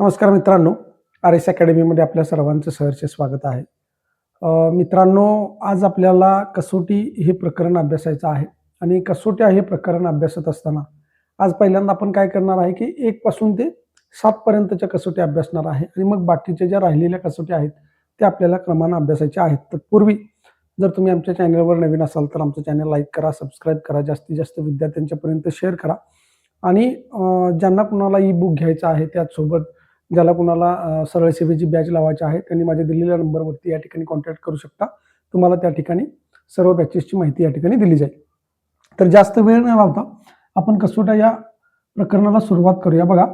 नमस्कार मित्रांनो, आर.एस. अकॅडमीमध्ये आपल्या सर्वांचं सहर्ष स्वागत आहे. मित्रांनो, आज आपल्याला कसोटी हे प्रकरण अभ्यासायचं आहे आणि कसोट्या हे प्रकरण अभ्यासत असताना आज पहिल्यांदा आपण काय करणार आहे की 1 पासून ते 7 पर्यंतच्या कसोट्या अभ्यासणार आहे आणि मग बाकीच्या ज्या राहिलेल्या कसोट्या आहेत त्या आपल्याला क्रमानं अभ्यासायच्या आहेत. तत्पूर्वी जर तुम्ही आमच्या चॅनलवर नवीन असाल तर आमचं चॅनल लाईक करा, सबस्क्राईब करा, जास्तीत जास्त विद्यार्थ्यांच्यापर्यंत शेअर करा आणि ज्यांना कुणाला ई बुक घ्यायचं आहे त्याचसोबत ज्याला कुणाला सरळ सेवेची बॅच लावायची आहे त्यांनी माझ्या दिलेल्या नंबरवरती या ठिकाणी कॉन्टॅक्ट करू शकता. तुम्हाला त्या ठिकाणी सर्व बॅचेसची माहिती या ठिकाणी दिली जाईल. तर जास्त वेळ न लावता आपण कसोट्या या प्रकरणाला सुरुवात करूया. बघा,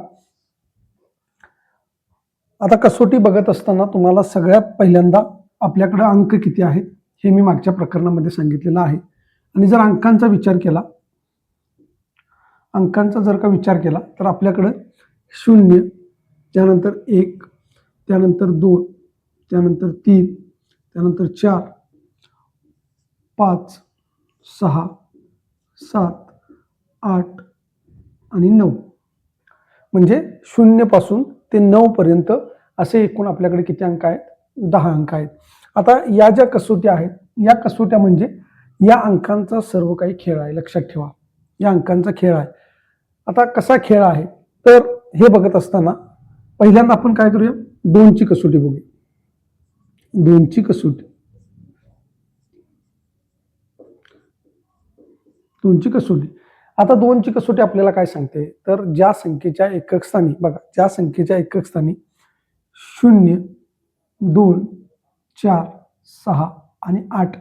आता कसोटी बघत असताना तुम्हाला सगळ्यात पहिल्यांदा आपल्याकडे अंक किती आहेत हे मी मागच्या प्रकरणामध्ये सांगितलेलं आहे आणि जर अंकांचा विचार केला तर आपल्याकडे 0, त्यानंतर 1, त्यानंतर 2, त्यानंतर 3, त्यानंतर 4, 5, 6, 7, 8 आणि 9 म्हणजे 0 पासून ते 9 पर्यंत असे एकूण आपल्याकडे किती अंक आहेत? 10 अंक आहेत. आता या ज्या कसोट्या आहेत या कसोट्या म्हणजे या अंकांचा सर्व काही खेळ आहे. लक्षात ठेवा, या अंकांचा खेळ आहे. आता कसा खेळ आहे तर हे बघत असताना पहिल्यांदा आपण काय करूया, 2ची कसोटी बघूया. 2ची कसोटी, 2ची कसोटी. आता 2ची कसोटी आपल्याला काय सांगते तर ज्या संख्येच्या एकक स्थानी, बघा, ज्या संख्येच्या एकक स्थानी 0, 2, 4, 6 आणि 8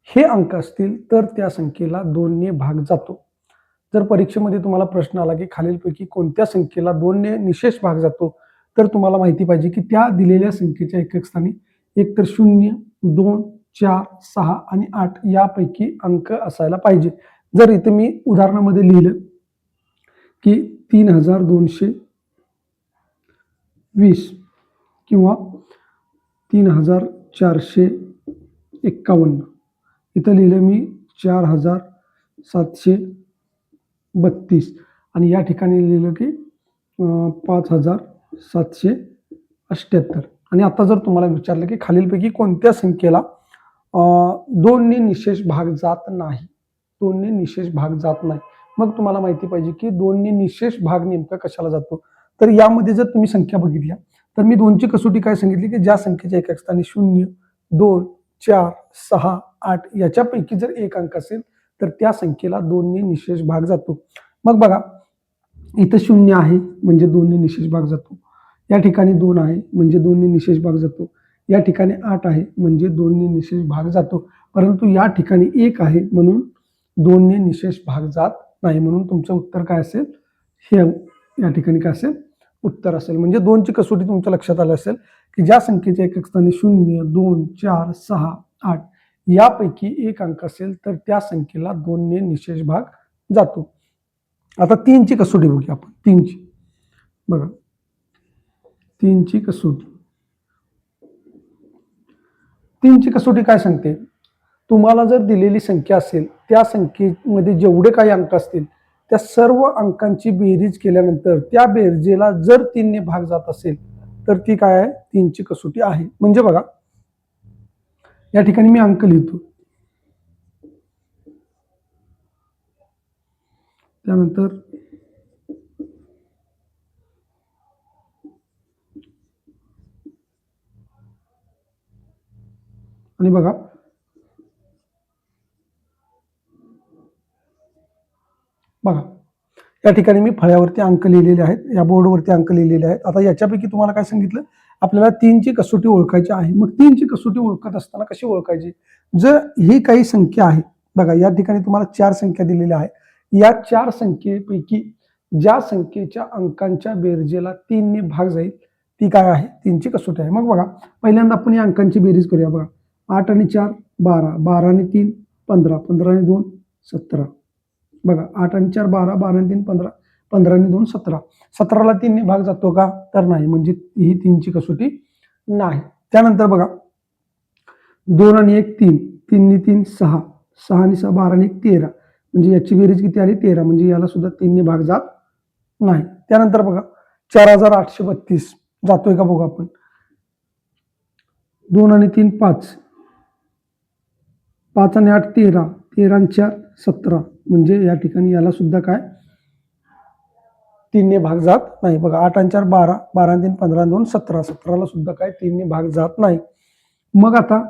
हे अंक असतील तर त्या संख्येला 2 ने भाग जातो. जर परीक्षेमध्ये तुम्हाला प्रश्न आला की खालीलपैकी कोणत्या संख्येला 2 ने निशेष भाग जातो तर तुम्हाला माहिती पाहिजे की त्या दिलेल्या संख्येच्या एकक स्थानी एकतर 0, 2, 4, 6 आणि 8 यापैकी अंक असायला पाहिजे. जर इथे मी उदाहरणामध्ये लिहिलं की 3220 किंवा 3451, इथं लिहिलं मी 4732 आणि या ठिकाणी लिहिलं की 5778. आणि आता जर तुम्हाला विचारलं की खालीलपैकी कोणत्या संख्येला 2 ने निशेष भाग जात नाही, 2 ने निशेष भाग जात नाही, मग तुम्हाला माहिती पाहिजे की 2 ने निशेष भाग नेमका कशाला जातो. तर यामध्ये जर तुम्ही संख्या बघितल्या तर मी 2ची कसोटी काय सांगितली की ज्या संख्येच्या एकक स्थानी 0, 2, 4, 6, 8 याच्यापैकी जर एक अंक असेल तर त्या संख्येला 2 ने निशेष भाग जातो. मग बघा, इथं 0 आहे म्हणजे 2 ने निशेष भाग जातो, या ठिकाणी 2 आहे म्हणजे 2 ने निशेष भाग जातो, या ठिकाणी 8 आहे म्हणजे 2 ने निशेष भाग जातो, परंतु या ठिकाणी 1 आहे म्हणून 2 ने निशेष भाग जात नाही. म्हणून तुमचं उत्तर काय असेल, हे या ठिकाणी काय असेल, उत्तर असेल. म्हणजे 2ची कसोटी तुमच्या लक्षात आलं असेल की ज्या संख्येच्या एकक स्थानी 0, 2, 4, 6, 8 यापैकी एक अंक असेल तर त्या संख्येला 2 ने निशेष भाग जातो. आता 3ची कसोटी बघूया आपण. 3ची बघा, 3ची कसोटी. 3ची कसोटी काय सांगते, तुम्हाला जर दिलेली संख्या असेल त्या संख्येमध्ये जेवढे काही अंक असतील त्या सर्व अंकांची बेरीज केल्यानंतर त्या बेरजेला जर 3 ने भाग जात असेल तर ती काय आहे, 3ची कसोटी आहे. म्हणजे बघा, या ठिकाणी मी अंक लिहितो, त्यानंतर आणि बघा, या ठिकाणी मी फळ्यावरती अंक लिहिलेले आहेत, या बोर्डवरती अंक लिहिलेले आहेत. आता याच्यापैकी तुम्हाला काय सांगितलं, आपल्याला 3ची कसोटी ओळखायची आहे. मग 3ची कसोटी ओळखत असताना कशी ओळखायची, जर ही काही संख्या आहे, बघा या ठिकाणी तुम्हाला 4 संख्या दिलेल्या आहेत, या 4 संख्येपैकी ज्या संख्येच्या अंकांच्या बेरजेला 3 ने भाग जाईल ती काय आहे, 3ची कसोटी आहे. मग बघा, पहिल्यांदा आपण या अंकांची बेरीज करूया. बघा, 8 आणि 4 12, 12 आणि 3 15, 15 आणि 2 17. बघा, 8 आणि 4 12, 12 आणि 3 15, 15 आणि 2 17. 17ला 3 ने भाग जातो का, तर नाही, म्हणजे ही 3ची कसोटी नाही. त्यानंतर बघा, 2 आणि 1 3, 3 आणि 3 6, 6 आणि 6 12 आणि 1 13, म्हणजे याची बेरीज किती आली, 13, म्हणजे याला सुद्धा 3 ने भाग जात नाही. त्यानंतर बघा, 4832 जातोय का बघू आपण. 2 आणि 3 5, 5 आणि 8 13, 13 आणि 4 17, म्हणजे या ठिकाणी याला सुद्धा काय 3 ने भाग जात नाही. बघा 8 आणि 4 12, 12 आणि 3 15 आणि 2 17, 17ला सुद्धा काय 3 ने भाग जात नाही. मग आता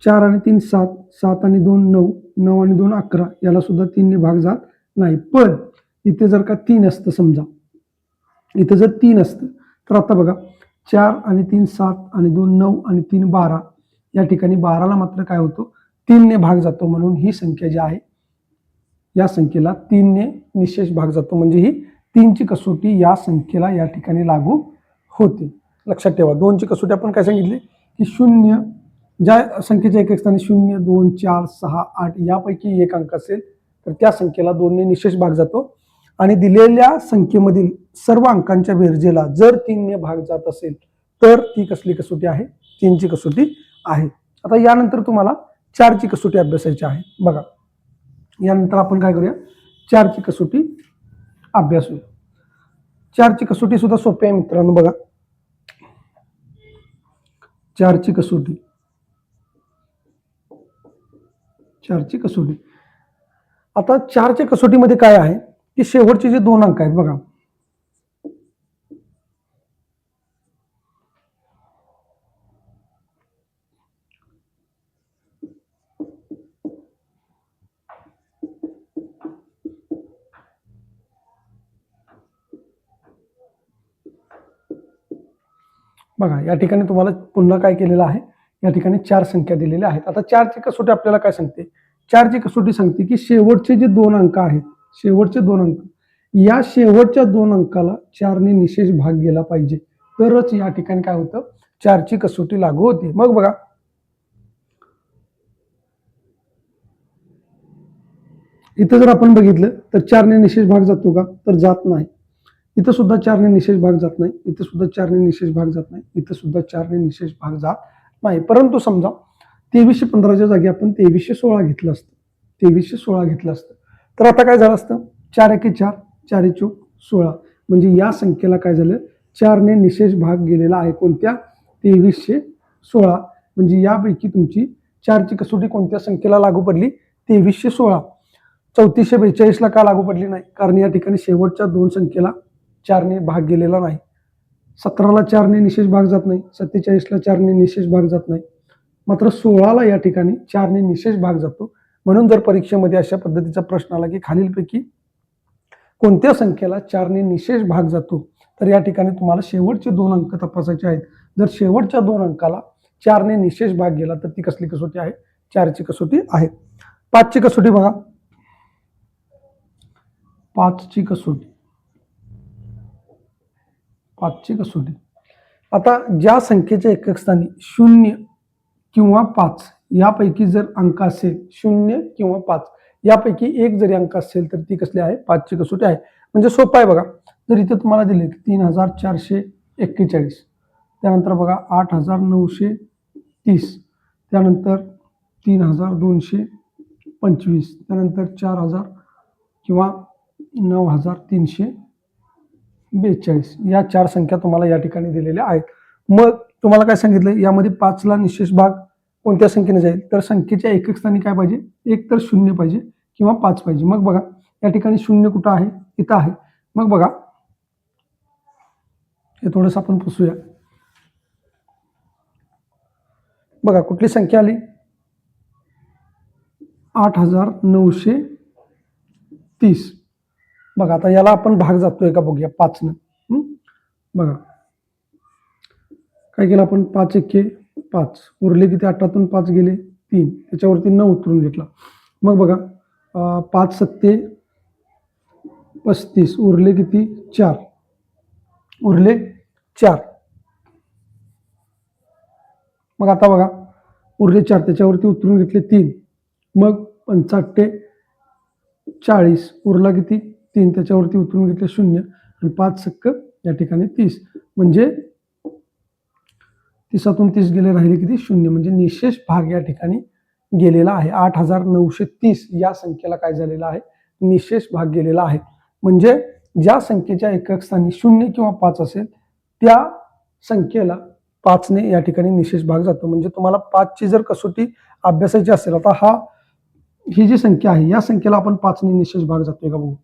4 आणि 3 7, 7 आणि 2 9, 9 आणि 2 11, याला सुद्धा 3 ने भाग जात नाही. पण इथे जर का 3 असतं, समजा इथे जर 3 असतं, तर आता बघा 4 आणि 3 7 आणि 2 9 आणि 3 12, या ठिकाणी 12ला मात्र काय होतो 3 ने भाग जातो. म्हणून ही संख्या जी आहे या संख्येला 3 ने निशेष भाग जातो. म्हणजे ही 3 ची कसोटी या संख्येला या ठिकाणी लागू होते. लक्षात ठेवा, 2 ची कसोटी आपण काय सांगितली की 0, ज्या संख्येच्या एक स्थानी 0 2 4 6 8 यापैकी एक अंक असेल तर त्या संख्येला 2 ने निशेष भाग जातो. आणि दिलेल्या संख्येमधील सर्व अंकांच्या बेरजेला जर 3 ने भाग जात असेल तर ती कसली कसोटी आहे, 3 ची कसोटी आहे. आता यानंतर तुम्हाला 4 ची कसोटी अभ्यासायची आहे. बघा यानंतर आपण काय करूया, 4 ची कसोटी अभ्यासूया. 4 ची कसोटी सुद्धा सोपी आहे मित्रांनो. बघा 4 ची कसोटी, 4 ची कसोटी. आता 4 च्या कसोटीमध्ये काय आहे की शेवटचे जे 2 अंक आहेत बघा, बघा या ठिकाणी तुम्हाला पुन्हा काय केलेलं आहे, या ठिकाणी 4 संख्या दिलेल्या आहेत. आता 4 ची कसोटी आपल्याला काय सांगते, 4 ची कसोटी सांगते की शेवटचे जे 2 अंक आहेत, शेवटचे 2 अंक, या शेवटच्या 2 अंकाला 4 ने निशेष भाग गेला पाहिजे, तरच या ठिकाणी काय होतं 4 ची कसोटी लागू होते. मग बघा इथं जर आपण बघितलं तर 4 ने निशेष भाग जातो का, तर जात नाही. इथं सुद्धा 4 ने निशेष भाग जात नाही, इथं सुद्धा 4 ने निशेष भाग जात नाही, इथं सुद्धा 4 ने निशेष भाग जात नाही. परंतु समजा 2315च्या जागी आपण 2316 घेतलं असतं, 2316 घेतलं असतं, तर आता काय झालं असतं 4 एके 4, 4 चौक 16, म्हणजे या संख्येला काय झालं 4 ने निशेष भाग गेलेला आहे. कोणत्या, 2316. म्हणजे यापैकी तुमची 4 ची कसोटी कोणत्या संख्येला लागू पडली, 2316. 3442 ला का लागू पडली नाही, कारण या ठिकाणी शेवटच्या 2 संख्येला 4 ने भाग गेलेला नाही. 17ला 4 ने निशेष भाग जात नाही, 47ला 4 ने निशेष भाग जात नाही, मात्र 16ला या ठिकाणी 4 ने निशेष भाग जातो. म्हणून जर परीक्षेमध्ये अशा पद्धतीचा प्रश्न आला की खालीलपैकी कोणत्या संख्येला 4 ने निशेष भाग जातो, तर या ठिकाणी तुम्हाला शेवटचे 2 अंक तपासायचे आहेत. जर शेवटच्या 2 अंकाला 4 ने निशेष भाग गेला तर ती कसली कसोटी आहे, 4 ची कसोटी आहे. 5 ची कसोटी बघा, 5 ची कसोटी, 5 ची कसोटी. आता ज्या संख्येच्या एकक स्थानी 0 किंवा 5 यापैकी जर अंक असेल, 0 किंवा 5 यापैकी एक जरी अंक असेल तर ती कसली आहे, 5 ची कसोटी आहे. म्हणजे सोपं आहे बघा. जर इथे तुम्हाला दिले 3441, त्यानंतर बघा 8930, त्यानंतर 3225, त्यानंतर 4000 किंवा 9342, या 4 संख्या तुम्हाला या ठिकाणी दिलेल्या आहेत. मग तुम्हाला काय सांगितलं, यामध्ये 5 ला निशेष भाग कोणत्या संख्येने जाईल, तर संख्येच्या एकक स्थानी काय पाहिजे, एक तर 0 पाहिजे किंवा 5 पाहिजे. मग बघा या ठिकाणी 0 कुठं आहे, इथं आहे. मग बघा हे थोडंसं आपण पुसूया. बघा कुठली संख्या आली, 8930. बघा आता याला आपण भाग जातोय का बघूया 5 न. बघा काय केलं आपण, 5 एके 5, उरले किती, 8तून 5 गेले 3, त्याच्यावरती 9 उतरून घेतला. मग बघा 5 सत्ते 35, उरले किती 4, उरले 4. मग आता बघा उरले 4, त्याच्यावरती उतरून घेतले 3, मग 85 40, उरला किती 3, त्याच्यावरती उतरून घेतले 0, आणि 5 सक्क या ठिकाणी 30, म्हणजे 30तून 30 गेले, राहिले किती 0, म्हणजे निशेष भाग या ठिकाणी गेलेला आहे. 8930 या संख्येला काय झालेला आहे, निशेष भाग गेलेला आहे. म्हणजे ज्या संख्येच्या एकक स्थानी 0 किंवा 5 असेल त्या संख्येला 5ने या ठिकाणी निशेष भाग जातो. म्हणजे तुम्हाला 5ची जर कसोटी अभ्यासाची असेल, आता ही जी संख्या आहे या संख्येला आपण 5ने निशेष भाग जातोय का बघू.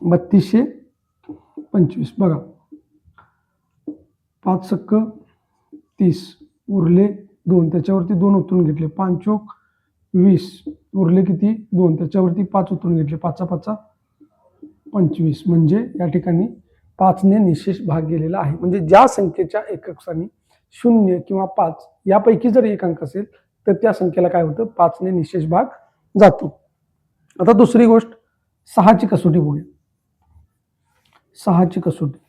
3225 बघा, 5 सक्क 30 उरले 2, त्याच्यावरती 2 उतरून घेतले, 5 चोक 20 उरले किती 2, त्याच्यावरती 5 उतरून घेतले, 5 5 25. म्हणजे या ठिकाणी 5ने निशेष भाग गेलेला आहे. म्हणजे ज्या संख्येच्या एकक स्थानी 0 किंवा 5 यापैकी जर एक अंक असेल तर त्या संख्येला काय होतं, 5ने निशेष भाग जातो. आता दुसरी गोष्ट 6ची कसोटी बघूया. 6ची कसोटी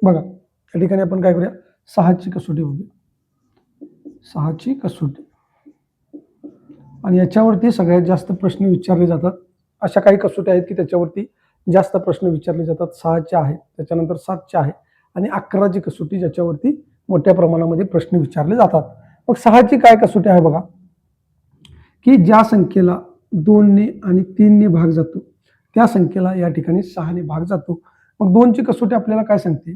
बघा, या ठिकाणी आपण काय करूया, 6ची कसोटी बघूया. 6ची कसोटी आणि याच्यावरती सगळ्यात जास्त प्रश्न विचारले जातात. अशा काही कसोटी आहेत की त्याच्यावरती जास्त प्रश्न विचारले जातात. 6चे आहे, त्याच्यानंतर 7चे आहे आणि 11ची कसोटी ज्याच्यावरती मोठ्या प्रमाणामध्ये प्रश्न विचारले जातात. मग 6ची काय कसोटी आहे बघा, की ज्या संख्येला 2ने आणि 3ने भाग जातो त्या संख्येला या ठिकाणी 6ने भाग जातो. मग 2ची कसोटी आपल्याला काय सांगते,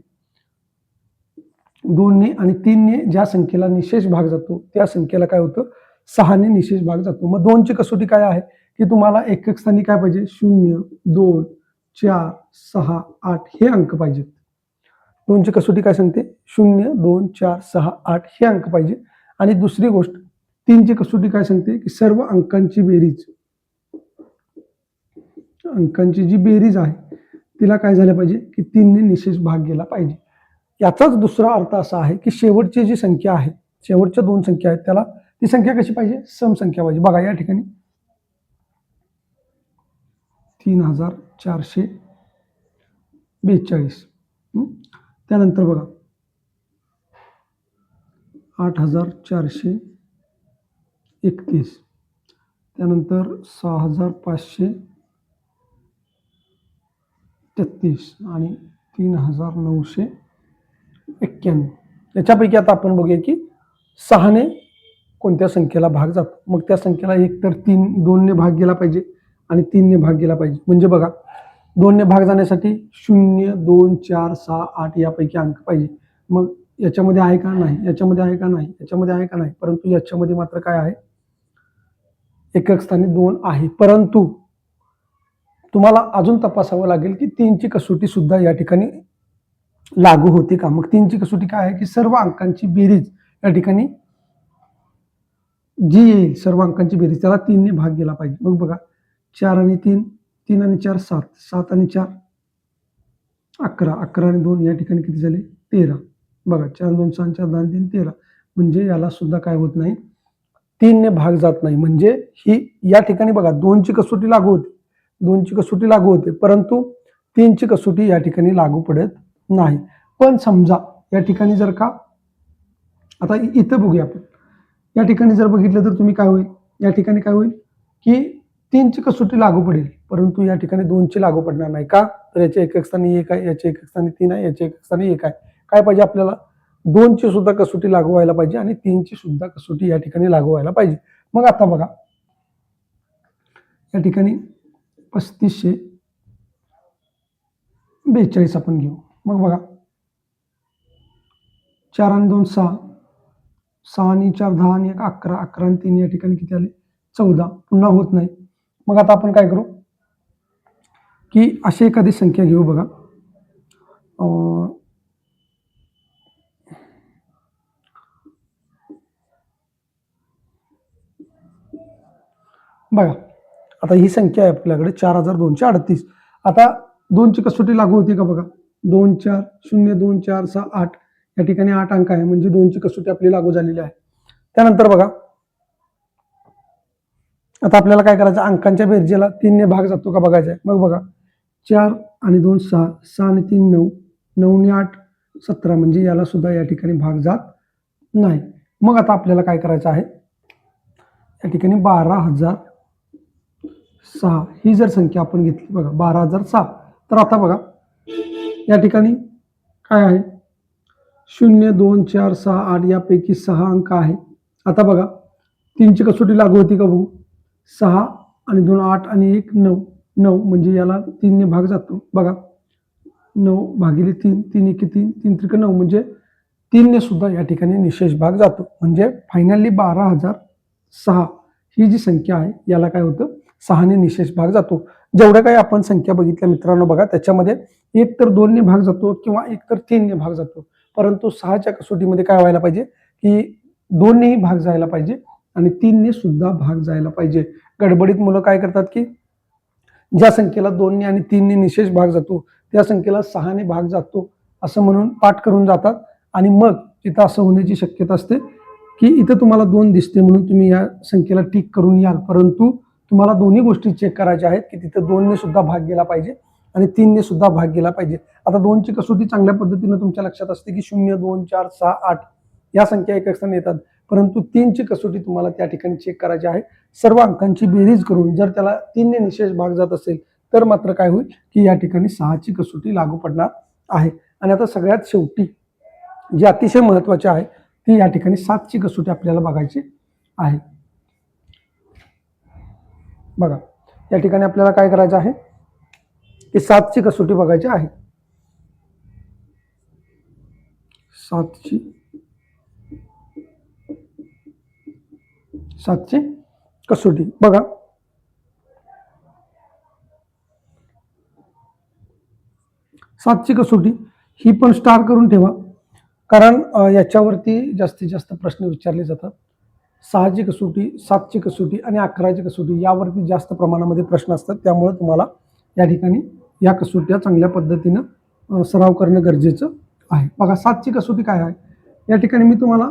2ने आणि 3ने ज्या संख्येला निशेष भाग जातो त्या संख्येला काय होतं, 6ने निशेष भाग जातो. मग 2ची कसोटी काय आहे की तुम्हाला एकक स्थानी काय पाहिजे, 0 2 4 6 8 हे अंक पाहिजेत. 2ची कसोटी काय सांगते, 0 2 4 6 8 हे अंक पाहिजे. आणि दुसरी गोष्ट 3ची कसोटी काय सांगते की सर्व अंकांची बेरीज, अंकांची जी बेरीज आहे तिला काय झालं पाहिजे की 3ने निशेष भाग गेला पाहिजे. याचाच दुसरा अर्थ असा आहे की शेवटची जी संख्या आहे, शेवटच्या 2 संख्या आहेत त्याला ती संख्या कशी पाहिजे, सम संख्या पाहिजे. बघा या ठिकाणी 3442. त्यानंतर बघा 8431, त्यानंतर 6533 आणि 3991. याच्यापैकी आता आपण बघूया की 6ने कोणत्या संख्येला भाग जातो. मग त्या संख्येला एक तर 2ने भाग गेला पाहिजे आणि 3ने भाग गेला पाहिजे. म्हणजे बघा 2ने भाग जाण्यासाठी 0 2 4 6 8 यापैकी अंक पाहिजे. मग याच्यामध्ये आहे का नाही, याच्यामध्ये आहे का नाही, याच्यामध्ये आहे का नाही, परंतु याच्यामध्ये मात्र काय आहे, एकक स्थानी 2 आहे. परंतु तुम्हाला अजून तपासावं लागेल की 3ची कसोटी सुद्धा या ठिकाणी लागू होते का. मग 3ची कसोटी काय आहे की सर्व अंकांची बेरीज या ठिकाणी जी येईल, सर्व अंकांची बेरीज त्याला 3ने भाग गेला पाहिजे. मग बघा 4 आणि 3, 3 आणि 4 7, 7 आणि 4 11, 11 आणि 2 या ठिकाणी किती झाले 13. बघा 4 2 6 4 10 3 13. म्हणजे याला सुद्धा काय होत नाही, 3ने भाग जात नाही. म्हणजे ही या ठिकाणी बघा 2ची कसोटी लागू होते, 2ची कसोटी लागू होते, परंतु 3ची कसोटी या ठिकाणी लागू पडत नाही. पण समजा या ठिकाणी जर का, आता इथं बघूया आपण, या ठिकाणी जर बघितलं तर तुम्ही काय होईल, या ठिकाणी काय होईल की 3ची कसोटी लागू पडेल, परंतु या ठिकाणी 2ची लागू पडणार नाही. का, तर याच्या एकक स्थानी 1 आहे, याच्या एकक स्थानी 3 आहे, याच्या एकक स्थानी 1 आहे. काय पाहिजे आपल्याला, 2ची सुद्धा कसोटी लागू व्हायला पाहिजे आणि 3ची सुद्धा कसोटी या ठिकाणी लागू व्हायला पाहिजे. मग आता बघा या ठिकाणी 3542 आपण घेऊ. मग बघा 4 आणि 2 6, 6 आणि 4 10 आणि 1 11, 11 आणि 3 या ठिकाणी किती आले 14. पुन्हा होत नाही. मग आता आपण काय करू की अशी एखादी संख्या घेऊ. बघा बघा आता ही संख्या आहे आपल्याकडे 4238. आता 2ची कसोटी लागू होती का, बघा 2 4 0 2 4 6 8 या ठिकाणी 8 अंक आहे, म्हणजे 2ची कसोटी आपली लागू झालेली आहे. त्यानंतर बघा आता आपल्याला काय करायचं, अंकांच्या बेरजेला 3ने भाग जातो का बघायचं आहे. मग बघा 4 आणि 2 6, 6 आणि 3 9, 9 आणि 8 17, म्हणजे याला सुद्धा या ठिकाणी भाग जात नाही. मग आता आपल्याला काय करायचं आहे, या ठिकाणी 12006 ही जर संख्या आपण घेतली, बघा 12006, तर आता बघा या ठिकाणी काय आहे 0 2 4 6 8 यापैकी 6 अंक आहे. आता बघा 3ची कसोटी लागू होती का बघू, 6 आणि 2 8 आणि 1 9. 9 म्हणजे याला 3 ने भाग जातो बघा. 9 भागिले 3, 3 एके 3, 3 त्रिक 9 म्हणजे 3 ने सुद्धा या ठिकाणी निशेष भाग जातो. म्हणजे फायनली 12,006 ही जी संख्या आहे याला काय होतं, 6 ने निशेष भाग जातो. जेवढ्या काही आपण संख्या बघितल्या मित्रांनो बघा, त्याच्यामध्ये एक तर 2 ने भाग जातो किंवा एक तर 3 ने भाग जातो. परंतु 6च्या कसोटीमध्ये काय व्हायला पाहिजे, की 2 नेही भाग जायला पाहिजे आणि 3 ने सुद्धा भाग जायला पाहिजे. गडबडीत मुलं काय करतात, की ज्या संख्येला 2 ने आणि 3 ने निशेष भाग जातो त्या संख्येला 6 ने भाग जातो असं म्हणून पाठ करून जातात आणि मग तिथं असं होण्याची शक्यता असते, की इथं तुम्हाला 2 दिसते म्हणून तुम्ही या संख्येला टिक करून याल, परंतु तुम्हाला दोन्ही गोष्टी चेक करायच्या आहेत, की तिथं 2 ने सुद्धा भाग गेला पाहिजे आणि 3 ने सुद्धा भाग गेला पाहिजे. आता 2ची कसोटी चांगल्या पद्धतीने तुमच्या लक्षात असते, की 0 2 4 6 8 या संख्या एकक स्थानी येतात, परंतु 3ची कसोटी तुम्हाला त्या ठिकाणी चेक करायची आहे. सर्व अंकांची बेरीज करून जर त्याला 3 ने निशेष भाग जात असेल तर मात्र काय होईल, की या ठिकाणी 6ची कसोटी लागू पडणार आहे. आणि आता सगळ्यात शेवटी जे अतिशय महत्वाचे आहे ती या ठिकाणी 7ची कसोटी आपल्याला बघायची आहे. बघा या ठिकाणी आपल्याला काय करायचं आहे, की 7ची कसोटी बघायची आहे. 7ची कसोटी बघा. 7ची कसोटी ही पण स्टार करून ठेवा, कारण याच्यावरती जास्तीत जास्त प्रश्न विचारले जातात. 6ची कसोटी, 7ची कसोटी आणि 11ची कसोटी यावरती जास्त प्रमाणामध्ये प्रश्न असतात. त्यामुळे तुम्हाला या ठिकाणी या कसोट्या चांगल्या पद्धतीनं सराव करणं गरजेचं आहे. बघा 7ची कसोटी काय आहे, या ठिकाणी मी तुम्हाला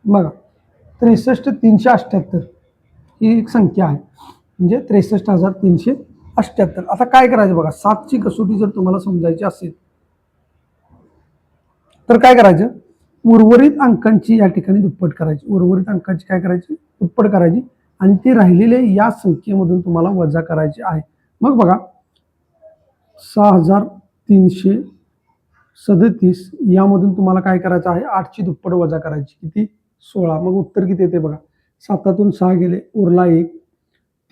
बघा 63,378 ही एक संख्या आहे, म्हणजे 63,378. आता काय करायचं बघा, 7ची कसोटी जर तुम्हाला समजायची असेल तर काय करायचं, उर्वरित अंकांची या ठिकाणी दुप्पट करायची. उर्वरित अंकांची काय करायची, दुप्पट करायची आणि ती राहिलेल्या या संख्येमधून तुम्हाला वजा करायची आहे. मग बघा 6,337 यामधून तुम्हाला काय करायचं आहे, 8ची दुप्पट वजा करायची. किती, 16. मग उत्तर किती येते बघा, 7तून 6 गेले उरला 1,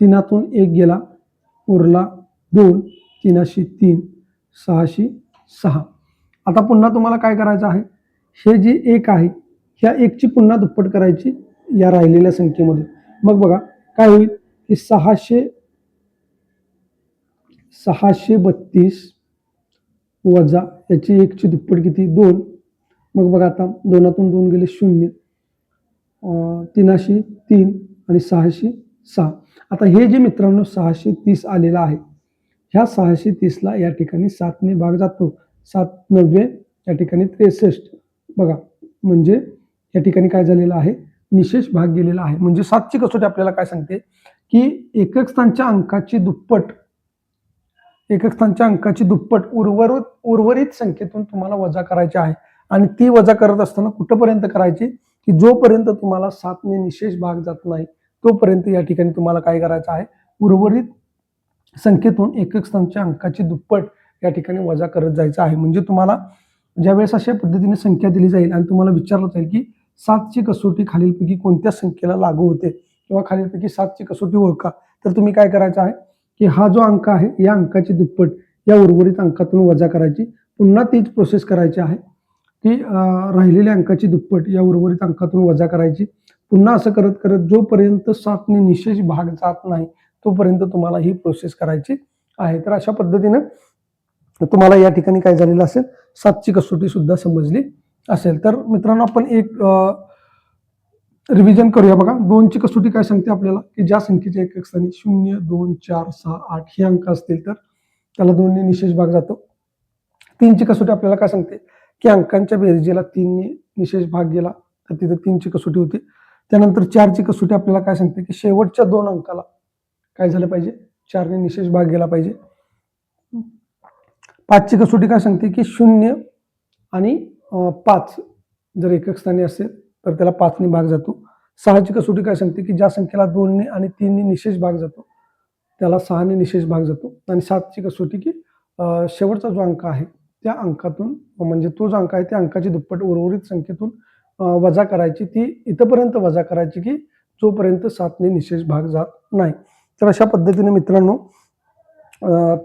3तून 1 गेला उरला 2, 3शी 3, 6शी 6. आता पुन्हा तुम्हाला काय करायचं आहे, हे जे 1 आहे ह्या 1ची पुन्हा दुप्पट करायची या राहिलेल्या संख्येमध्ये. मग बघा काय होईल, की 632 वजा याची 1ची दुप्पट किती, 2. मग बघा आता 2तून 2 गेले 0, 3शी 3 आणि 6शी 6. आता हे जे मित्रांनो 630 आलेलं आहे, ह्या 630ला या ठिकाणी 7 ने भाग जातो. 7 9 या ठिकाणी 63 बघा, म्हणजे या ठिकाणी काय झालेलं आहे, निशेष भाग गेलेला आहे. म्हणजे 7ची कसोटी आपल्याला काय सांगते, की एकक स्थानच्या अंकाची दुप्पट उर्वरित संख्येतून तुम्हाला वजा करायची आहे. आणि ती वजा करत असताना कुठपर्यंत करायची, की जोपर्यंत तुम्हाला 7 ने निशेष भाग जात नाही तोपर्यंत या ठिकाणी तुम्हाला काय करायचं आहे, उर्वरित संख्येतून एकक स्थानच्या अंकाची दुप्पट या ठिकाणी वजा करत जायचं आहे. म्हणजे तुम्हाला ज्यावेळेस अशा पद्धतीने संख्या दिली जाईल आणि तुम्हाला विचारलं जाईल, की 7ची कसोटी खालीलपैकी कोणत्या संख्येला लागू होते किंवा खालीलपैकी 7ची कसोटी ओळखा, तर तुम्ही काय करायचं आहे, की हा जो अंक आहे या अंकाची दुप्पट या उर्वरित अंकातून वजा करायची. पुन्हा तीच प्रोसेस करायची आहे, की राहिलेल्या अंकाची दुप्पट या उर्वरित अंकातून वजा करायची. पुन्हा असं करत करत जोपर्यंत 7 ने निशेष भाग जात नाही तोपर्यंत तुम्हाला ही प्रोसेस करायची आहे. तर अशा पद्धतीनं तुम्हाला या ठिकाणी काय झालेलं असेल, 7ची कसोटी सुद्धा समजली असेल. तर मित्रांनो आपण एक रिव्हिजन करूया. बघा 2ची कसोटी काय सांगते आपल्याला, की ज्या संख्येच्या एकक स्थानी 0 2 4 6 8 हे अंक असतील तर त्याला 2 ने निशेष भाग जातो. 3ची कसोटी आपल्याला काय सांगते, की अंकांच्या बेरजेला 3 ने निशेष भाग गेला तर तिथे 3ची कसोटी होती. त्यानंतर 4ची कसोटी आपल्याला काय सांगते, की शेवटच्या 2 अंकाला काय झालं पाहिजे, 4 ने निशेष भाग गेला पाहिजे. 5ची कसोटी काय सांगते, की 0 आणि 5 जर एकक स्थानी असेल तर त्याला 5 ने भाग जातो. 6ची कसोटी काय सांगते, की ज्या संख्येला 2 ने आणि 3 ने निशेष भाग जातो त्याला 6 ने निशेष भाग जातो. आणि 7ची कसोटी, की शेवटचा जो अंक आहे त्या अंकातून म्हणजे तो जो अंक आहे त्या अंकाची दुप्पट उर्वरित संख्येतून वजा करायची, ती इथपर्यंत वजा करायची की जोपर्यंत 7ने निशेष भाग जात नाही. तर अशा पद्धतीने मित्रांनो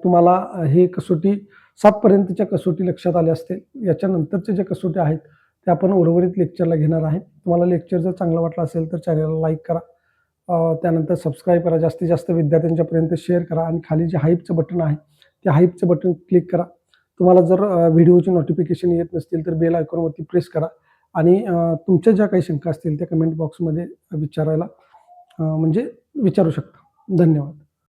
तुम्हाला हे कसोटी 7 पर्यंतच्या कसोटी लक्षात आल्या असतील. याच्यानंतरच्या ज्या कसोटी आहेत त्या आपण उर्वरित लेक्चरला घेणार आहे. तुम्हाला लेक्चर जर चांगलं वाटलं असेल तर चॅनलला लाईक करा, त्यानंतर सबस्क्राईब करा, जास्तीत जास्त विद्यार्थ्यांच्यापर्यंत शेअर करा आणि खाली जे हाईपचं बटन आहे त्या हाईपचं बटन क्लिक करा. तुम्हाला जर व्हिडिओची नोटिफिकेशन येत नसतील तर बेल आयकॉनवरती प्रेस करा आणि तुमच्या ज्या काही शंका असतील त्या कमेंट बॉक्समध्ये विचारायला म्हणजे विचारू शकता. धन्यवाद.